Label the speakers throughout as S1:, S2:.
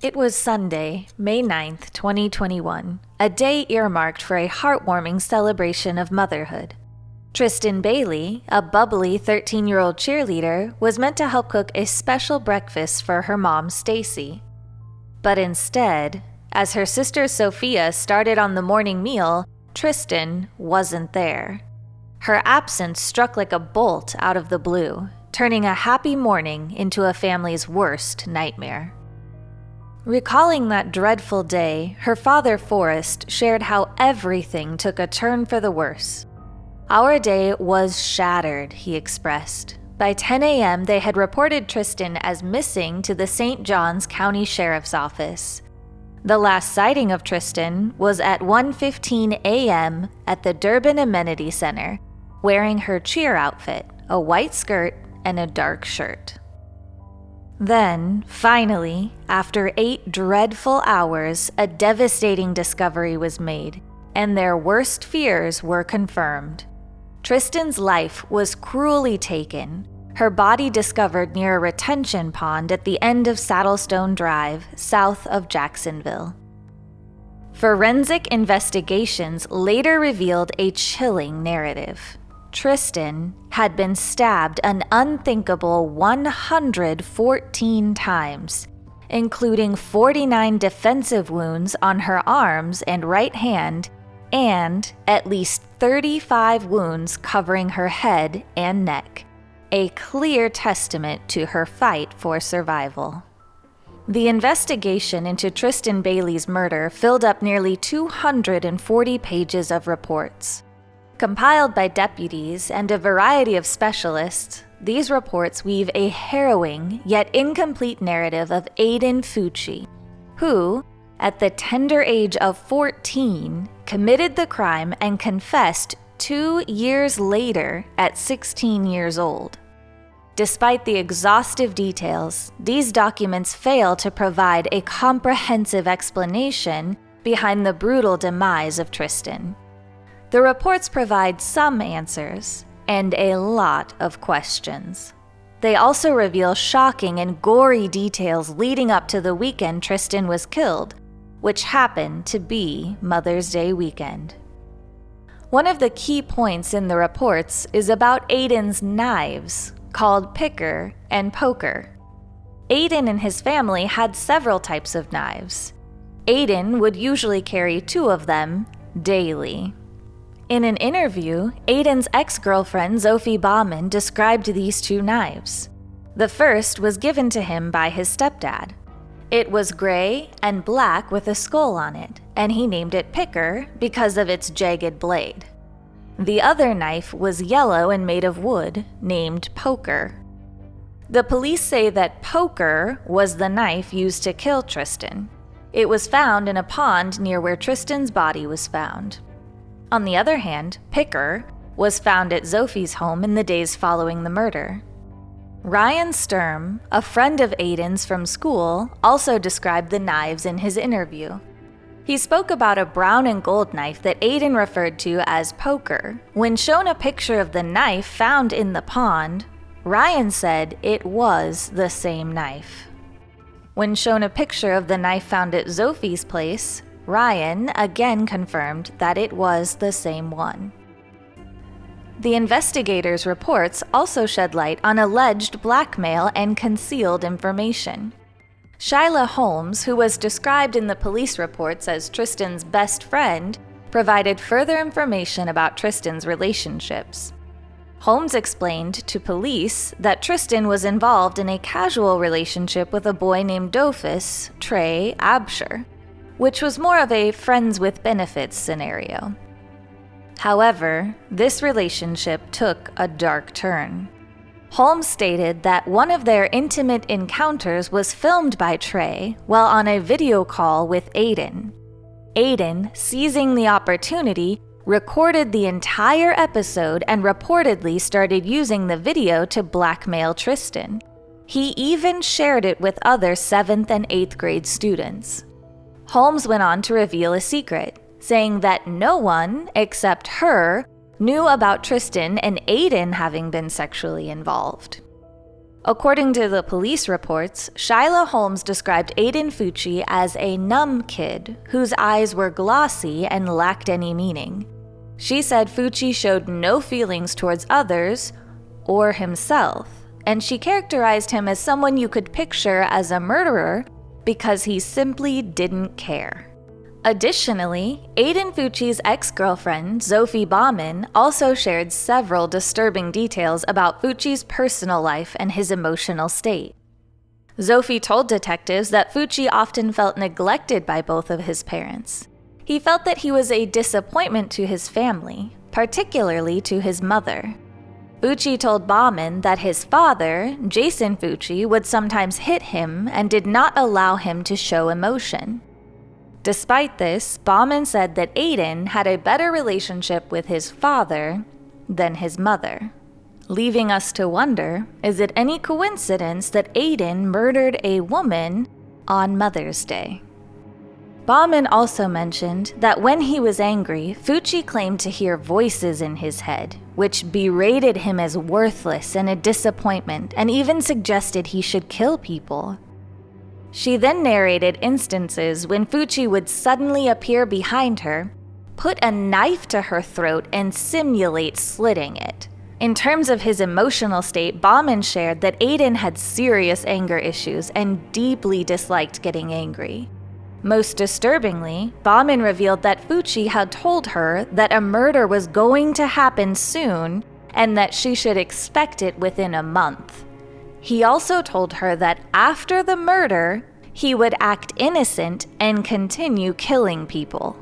S1: It was Sunday, May 9th, 2021, a day earmarked for a heartwarming celebration of motherhood. Tristyn Bailey, a bubbly 13-year-old cheerleader, was meant to help cook a special breakfast for her mom, Stacy. But instead, as her sister Sophia started on the morning meal, Tristyn wasn't there. Her absence struck like a bolt out of the blue, turning a happy morning into a family's worst nightmare. Recalling that dreadful day, her father, Forrest, shared how everything took a turn for the worse. "Our day was shattered," he expressed. By 10 a.m., they had reported Tristyn as missing to the St. Johns County Sheriff's Office. The last sighting of Tristyn was at 1:15 a.m. at the Durbin Amenity Center, wearing her cheer outfit, a white skirt and a dark shirt. Then, finally, after 8 dreadful hours, a devastating discovery was made, and their worst fears were confirmed. Tristyn's life was cruelly taken, her body discovered near a retention pond at the end of Saddlestone Drive, south of Jacksonville. Forensic investigations later revealed a chilling narrative. Tristyn had been stabbed an unthinkable 114 times, including 49 defensive wounds on her arms and right hand, and at least 35 wounds covering her head and neck, a clear testament to her fight for survival. The investigation into Tristyn Bailey's murder filled up nearly 240 pages of reports. Compiled by deputies and a variety of specialists, these reports weave a harrowing yet incomplete narrative of Aiden Fucci, who, at the tender age of 14, committed the crime and confessed 2 years later at 16 years old. Despite the exhaustive details, these documents fail to provide a comprehensive explanation behind the brutal demise of Tristyn. The reports provide some answers and a lot of questions. They also reveal shocking and gory details leading up to the weekend Tristyn was killed, which happened to be Mother's Day weekend. One of the key points in the reports is about Aiden's knives, called picker and poker. Aiden and his family had several types of knives. Aiden would usually carry 2 of them daily. In an interview, Aiden's ex-girlfriend Sophie Bauman described these 2 knives. The first was given to him by his stepdad. It was gray and black with a skull on it, and he named it Picker because of its jagged blade. The other knife was yellow and made of wood, named Poker. The police say that Poker was the knife used to kill Tristyn. It was found in a pond near where Tristyn's body was found. On the other hand, Picker was found at Sophie's home in the days following the murder. Ryan Sturm, a friend of Aiden's from school, also described the knives in his interview. He spoke about a brown and gold knife that Aiden referred to as Poker. When shown a picture of the knife found in the pond, Ryan said it was the same knife. When shown a picture of the knife found at Sophie's place, Ryan again confirmed that it was the same one. The investigators' reports also shed light on alleged blackmail and concealed information. Shyla Holmes, who was described in the police reports as Tristyn's best friend, provided further information about Tristyn's relationships. Holmes explained to police that Tristyn was involved in a casual relationship with a boy named Dofus Trey Absher, which was more of a friends with benefits scenario. However, this relationship took a dark turn. Holmes stated that one of their intimate encounters was filmed by Trey while on a video call with Aiden. Aiden, seizing the opportunity, recorded the entire episode and reportedly started using the video to blackmail Tristyn. He even shared it with other 7th and 8th grade students. Holmes went on to reveal a secret, saying that no one, except her, knew about Tristyn and Aiden having been sexually involved. According to the police reports, Shyla Holmes described Aiden Fucci as a numb kid whose eyes were glossy and lacked any meaning. She said Fucci showed no feelings towards others or himself, and she characterized him as someone you could picture as a murderer because he simply didn't care. Additionally, Aiden Fucci's ex-girlfriend, Sophie Bauman, also shared several disturbing details about Fucci's personal life and his emotional state. Sophie told detectives that Fucci often felt neglected by both of his parents. He felt that he was a disappointment to his family, particularly to his mother. Fucci told Bauman that his father, Jason Fucci, would sometimes hit him and did not allow him to show emotion. Despite this, Bauman said that Aiden had a better relationship with his father than his mother. Leaving us to wonder, is it any coincidence that Aiden murdered a woman on Mother's Day? Bauman also mentioned that when he was angry, Fucci claimed to hear voices in his head, which berated him as worthless and a disappointment, and even suggested he should kill people. She then narrated instances when Fucci would suddenly appear behind her, put a knife to her throat, and simulate slitting it. In terms of his emotional state, Bauman shared that Aiden had serious anger issues and deeply disliked getting angry. Most disturbingly, Bauman revealed that Fucci had told her that a murder was going to happen soon and that she should expect it within a month. He also told her that after the murder, he would act innocent and continue killing people.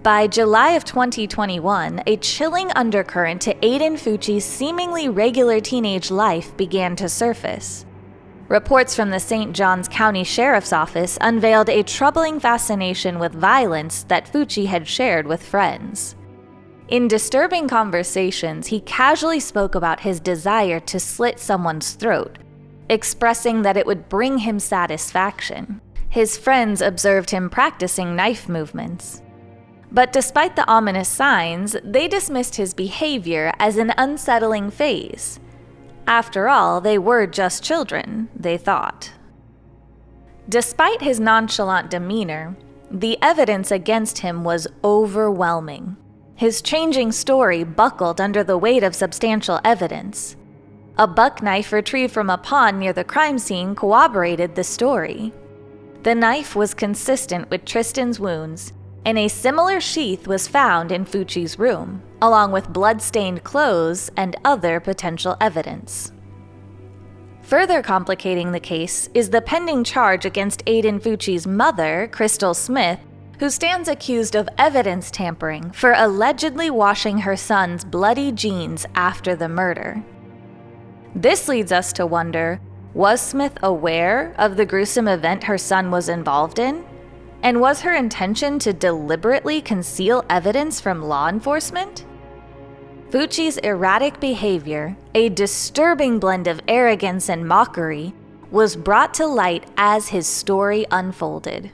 S1: By July of 2021, a chilling undercurrent to Aiden Fucci's seemingly regular teenage life began to surface. Reports from the St. Johns County Sheriff's Office unveiled a troubling fascination with violence that Fucci had shared with friends. In disturbing conversations, he casually spoke about his desire to slit someone's throat, expressing that it would bring him satisfaction. His friends observed him practicing knife movements. But despite the ominous signs, they dismissed his behavior as an unsettling phase. After all, they were just children, they thought. Despite his nonchalant demeanor, the evidence against him was overwhelming. His changing story buckled under the weight of substantial evidence. A buck knife retrieved from a pond near the crime scene corroborated the story. The knife was consistent with Tristyn's wounds, and a similar sheath was found in Fucci's room, along with blood-stained clothes and other potential evidence. Further complicating the case is the pending charge against Aiden Fucci's mother, Crystal Smith, who stands accused of evidence tampering for allegedly washing her son's bloody jeans after the murder. This leads us to wonder, was Smith aware of the gruesome event her son was involved in? And was her intention to deliberately conceal evidence from law enforcement? Fucci's erratic behavior, a disturbing blend of arrogance and mockery, was brought to light as his story unfolded.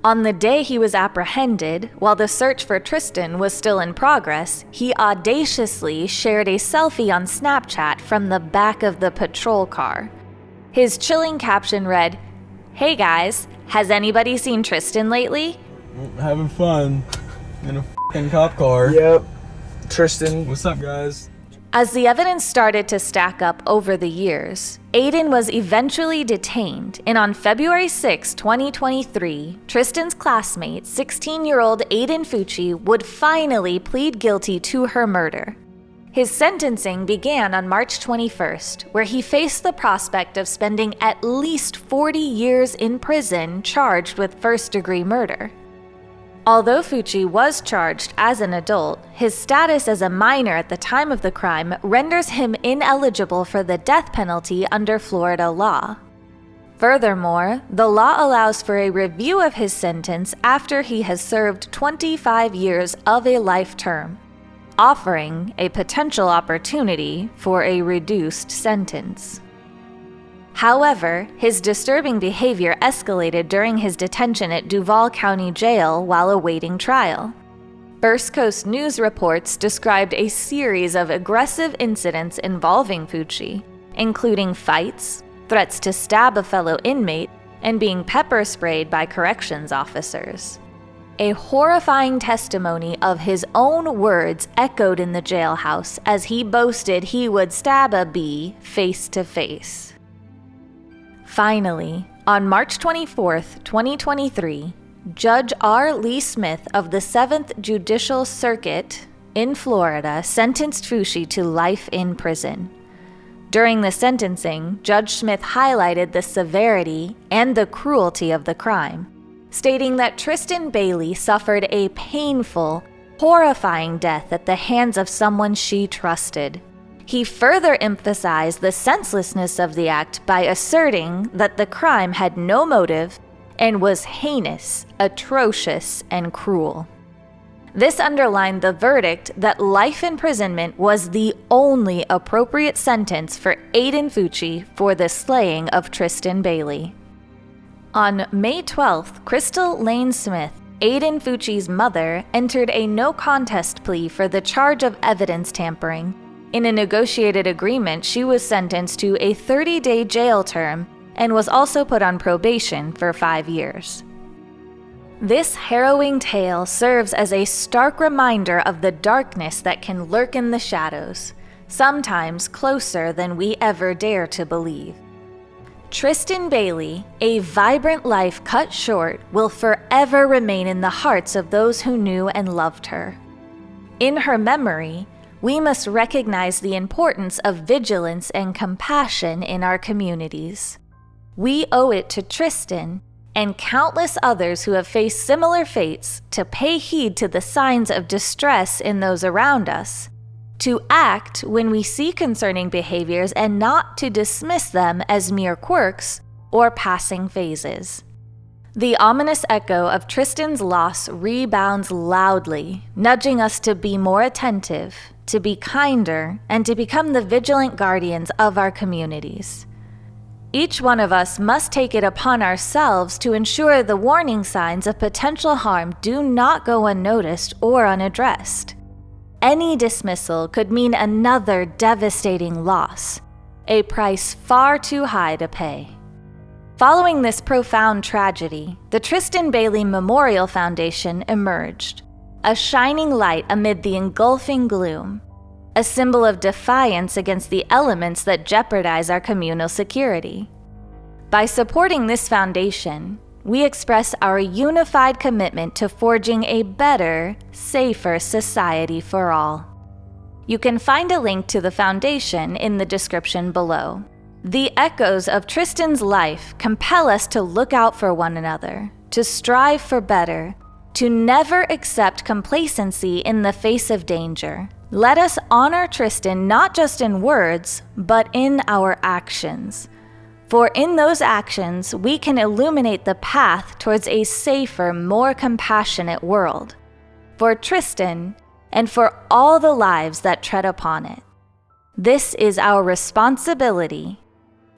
S1: On the day he was apprehended, while the search for Tristyn was still in progress, he audaciously shared a selfie on Snapchat from the back of the patrol car. His chilling caption read, "Hey guys, has anybody seen Tristyn lately?"
S2: Having fun in a f***ing cop car.
S3: Yep. Tristyn.
S2: What's up, guys?
S1: As the evidence started to stack up over the years, Aiden was eventually detained, and on February 6, 2023, Tristyn's classmate, 16-year-old Aiden Fucci, would finally plead guilty to her murder. His sentencing began on March 21st, where he faced the prospect of spending at least 40 years in prison charged with first-degree murder. Although Fucci was charged as an adult, his status as a minor at the time of the crime renders him ineligible for the death penalty under Florida law. Furthermore, the law allows for a review of his sentence after he has served 25 years of a life term, offering a potential opportunity for a reduced sentence. However, his disturbing behavior escalated during his detention at Duval County Jail while awaiting trial. First Coast News reports described a series of aggressive incidents involving Fucci, including fights, threats to stab a fellow inmate, and being pepper sprayed by corrections officers. A horrifying testimony of his own words echoed in the jailhouse as he boasted he would stab a bee face to face. Finally, on March 24, 2023, Judge R. Lee Smith of the 7th Judicial Circuit in Florida sentenced Fucci to life in prison. During the sentencing, Judge Smith highlighted the severity and the cruelty of the crime, stating that Tristyn Bailey suffered a painful, horrifying death at the hands of someone she trusted. He further emphasized the senselessness of the act by asserting that the crime had no motive and was heinous, atrocious, and cruel. This underlined the verdict that life imprisonment was the only appropriate sentence for Aiden Fucci for the slaying of Tristyn Bailey. On May 12th, Crystal Lane Smith, Aiden Fucci's mother, entered a no-contest plea for the charge of evidence tampering. In a negotiated agreement, she was sentenced to a 30-day jail term and was also put on probation for 5 years. This harrowing tale serves as a stark reminder of the darkness that can lurk in the shadows, sometimes closer than we ever dare to believe. Tristyn Bailey, a vibrant life cut short, will forever remain in the hearts of those who knew and loved her. In her memory, we must recognize the importance of vigilance and compassion in our communities. We owe it to Tristyn and countless others who have faced similar fates to pay heed to the signs of distress in those around us, to act when we see concerning behaviors and not to dismiss them as mere quirks or passing phases. The ominous echo of Tristyn's loss rebounds loudly, nudging us to be more attentive, to be kinder, and to become the vigilant guardians of our communities. Each one of us must take it upon ourselves to ensure the warning signs of potential harm do not go unnoticed or unaddressed. Any dismissal could mean another devastating loss, a price far too high to pay. Following this profound tragedy, the Tristyn Bailey Memorial Foundation emerged, a shining light amid the engulfing gloom, a symbol of defiance against the elements that jeopardize our communal security. By supporting this foundation, we express our unified commitment to forging a better, safer society for all. You can find a link to the foundation in the description below. The echoes of Tristyn's life compel us to look out for one another, to strive for better, to never accept complacency in the face of danger. Let us honor Tristyn not just in words, but in our actions. For in those actions, we can illuminate the path towards a safer, more compassionate world. For Tristyn, and for all the lives that tread upon it. This is our responsibility.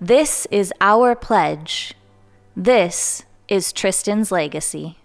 S1: This is our pledge. This is Tristyn's legacy.